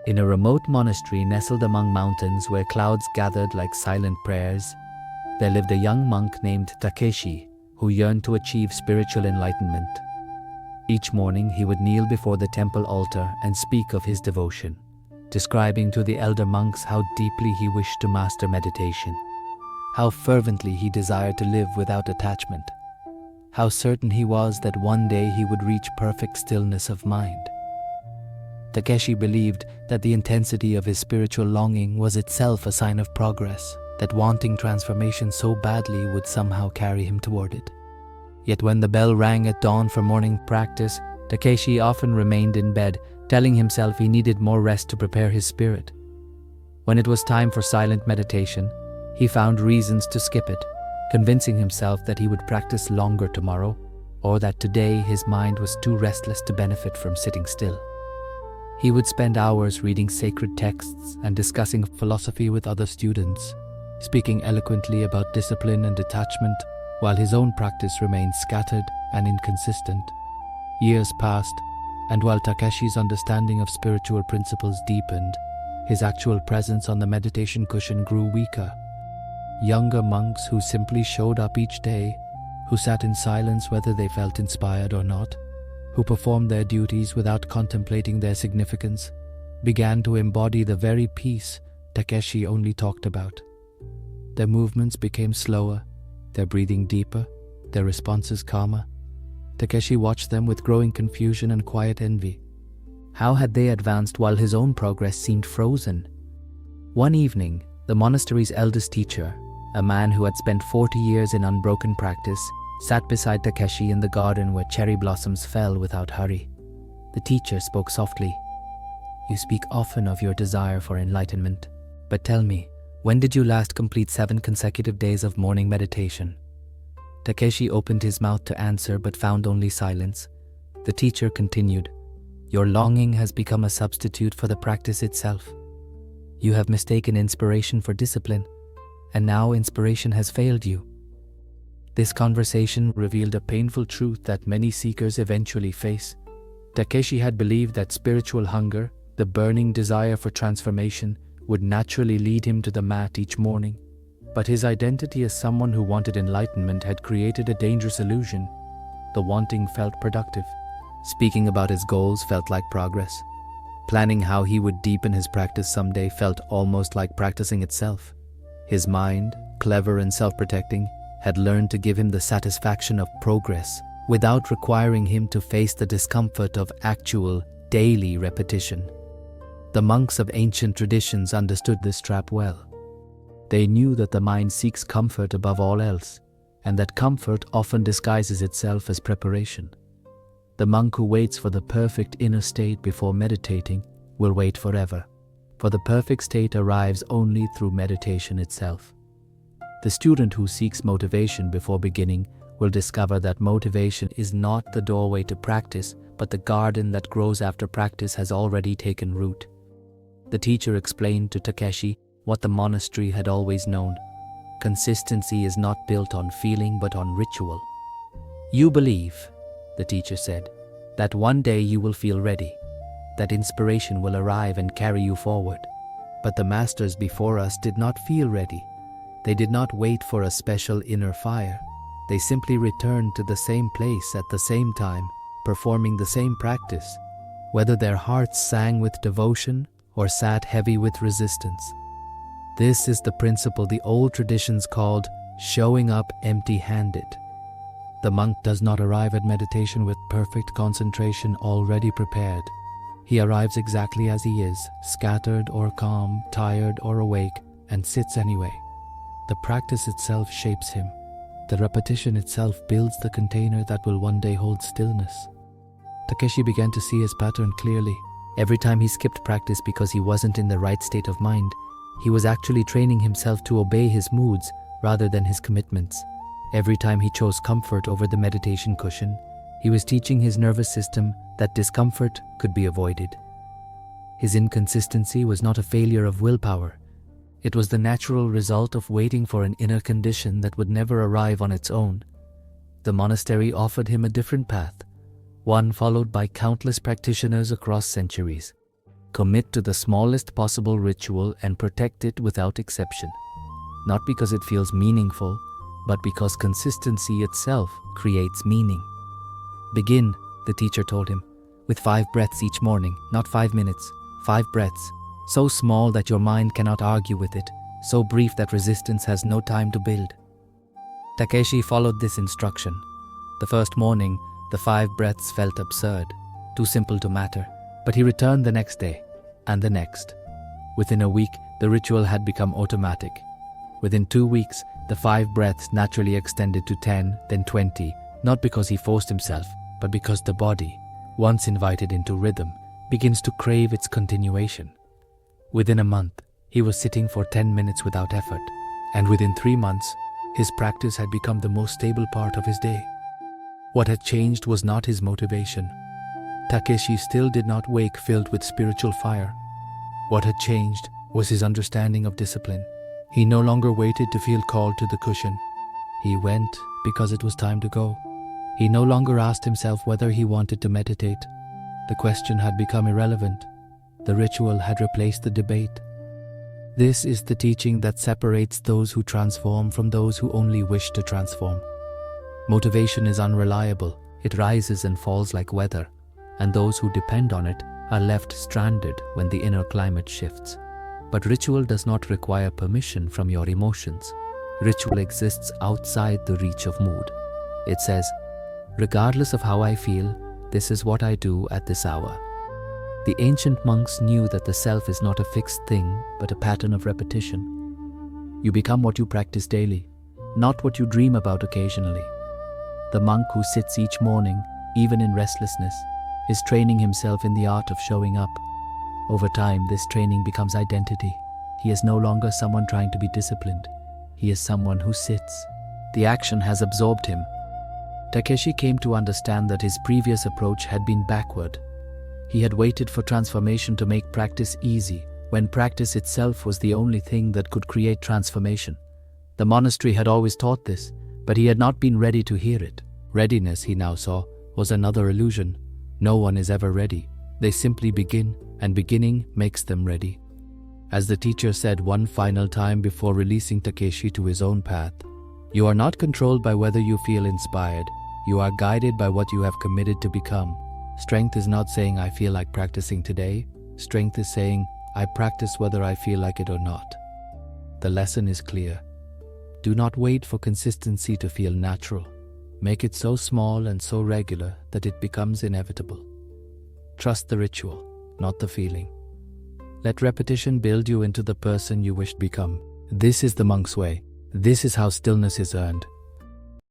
In a remote monastery nestled among mountains where clouds gathered like silent prayers, there lived a young monk named Takeshi who yearned to achieve spiritual enlightenment. Each morning he would kneel before the temple altar and speak of his devotion, describing to the elder monks how deeply he wished to master meditation, how fervently he desired to live without attachment, how certain he was that one day he would reach perfect stillness of mind. Takeshi believed that the intensity of his spiritual longing was itself a sign of progress, that wanting transformation so badly would somehow carry him toward it. Yet when the bell rang at dawn for morning practice, Takeshi often remained in bed, telling himself he needed more rest to prepare his spirit. When it was time for silent meditation, he found reasons to skip it, convincing himself that he would practice longer tomorrow, or that today his mind was too restless to benefit from sitting still. He would spend hours reading sacred texts and discussing philosophy with other students, speaking eloquently about discipline and detachment, while his own practice remained scattered and inconsistent. Years passed, and while Takeshi's understanding of spiritual principles deepened, his actual presence on the meditation cushion grew weaker. Younger monks who simply showed up each day, who sat in silence whether they felt inspired or not, who performed their duties without contemplating their significance, began to embody the very peace Takeshi only talked about. Their movements became slower, their breathing deeper, their responses calmer. Takeshi watched them with growing confusion and quiet envy. How had they advanced while his own progress seemed frozen? One evening, the monastery's eldest teacher, a man who had spent 40 years in unbroken practice, sat beside Takeshi in the garden where cherry blossoms fell without hurry. The teacher spoke softly. "You speak often of your desire for enlightenment, but tell me, when did you last complete 7 consecutive days of morning meditation?" Takeshi opened his mouth to answer but found only silence. The teacher continued, "Your longing has become a substitute for the practice itself. You have mistaken inspiration for discipline, and now inspiration has failed you." This conversation revealed a painful truth that many seekers eventually face. Takeshi had believed that spiritual hunger, the burning desire for transformation, would naturally lead him to the mat each morning. But his identity as someone who wanted enlightenment had created a dangerous illusion. The wanting felt productive. Speaking about his goals felt like progress. Planning how he would deepen his practice someday felt almost like practicing itself. His mind, clever and self-protecting, had learned to give him the satisfaction of progress without requiring him to face the discomfort of actual, daily repetition. The monks of ancient traditions understood this trap well. They knew that the mind seeks comfort above all else, and that comfort often disguises itself as preparation. The monk who waits for the perfect inner state before meditating will wait forever, for the perfect state arrives only through meditation itself. The student who seeks motivation before beginning will discover that motivation is not the doorway to practice, but the garden that grows after practice has already taken root. The teacher explained to Takeshi what the monastery had always known. Consistency is not built on feeling but on ritual. "You believe," the teacher said, "that one day you will feel ready, that inspiration will arrive and carry you forward. But the masters before us did not feel ready. They did not wait for a special inner fire. They simply returned to the same place at the same time, performing the same practice, whether their hearts sang with devotion or sat heavy with resistance. This is the principle the old traditions called showing up empty-handed. The monk does not arrive at meditation with perfect concentration already prepared. He arrives exactly as he is, scattered or calm, tired or awake, and sits anyway. The practice itself shapes him. The repetition itself builds the container that will one day hold stillness." Takeshi began to see his pattern clearly. Every time he skipped practice because he wasn't in the right state of mind, he was actually training himself to obey his moods rather than his commitments. Every time he chose comfort over the meditation cushion, he was teaching his nervous system that discomfort could be avoided. His inconsistency was not a failure of willpower. It was the natural result of waiting for an inner condition that would never arrive on its own. The monastery offered him a different path, one followed by countless practitioners across centuries. Commit to the smallest possible ritual and protect it without exception. Not because it feels meaningful, but because consistency itself creates meaning. Begin, the teacher told him, with 5 breaths each morning, not 5 minutes, 5 breaths, so small that your mind cannot argue with it, so brief that resistance has no time to build. Takeshi followed this instruction. The first morning, the 5 breaths felt absurd, too simple to matter, but he returned the next day, and the next. Within a week, the ritual had become automatic. Within 2 weeks, the 5 breaths naturally extended to 10, then 20, not because he forced himself, but because the body, once invited into rhythm, begins to crave its continuation. Within a month, he was sitting for 10 minutes without effort, and within 3 months, his practice had become the most stable part of his day. What had changed was not his motivation. Takeshi still did not wake filled with spiritual fire. What had changed was his understanding of discipline. He no longer waited to feel called to the cushion. He went because it was time to go. He no longer asked himself whether he wanted to meditate. The question had become irrelevant. The ritual had replaced the debate. This is the teaching that separates those who transform from those who only wish to transform. Motivation is unreliable. It rises and falls like weather, and those who depend on it are left stranded when the inner climate shifts. But ritual does not require permission from your emotions. Ritual exists outside the reach of mood. It says, regardless of how I feel, this is what I do at this hour. The ancient monks knew that the self is not a fixed thing, but a pattern of repetition. You become what you practice daily, not what you dream about occasionally. The monk who sits each morning, even in restlessness, is training himself in the art of showing up. Over time, this training becomes identity. He is no longer someone trying to be disciplined. He is someone who sits. The action has absorbed him. Takeshi came to understand that his previous approach had been backward. He had waited for transformation to make practice easy, when practice itself was the only thing that could create transformation. The monastery had always taught this, but he had not been ready to hear it. Readiness, he now saw, was another illusion. No one is ever ready. They simply begin, and beginning makes them ready. As the teacher said one final time before releasing Takeshi to his own path, you are not controlled by whether you feel inspired. You are guided by what you have committed to become. Strength is not saying I feel like practicing today. Strength is saying I practice whether I feel like it or not. The lesson is clear. Do not wait for consistency to feel natural. Make it so small and so regular that it becomes inevitable. Trust the ritual, not the feeling. Let repetition build you into the person you wish to become. This is the monk's way. This is how stillness is earned.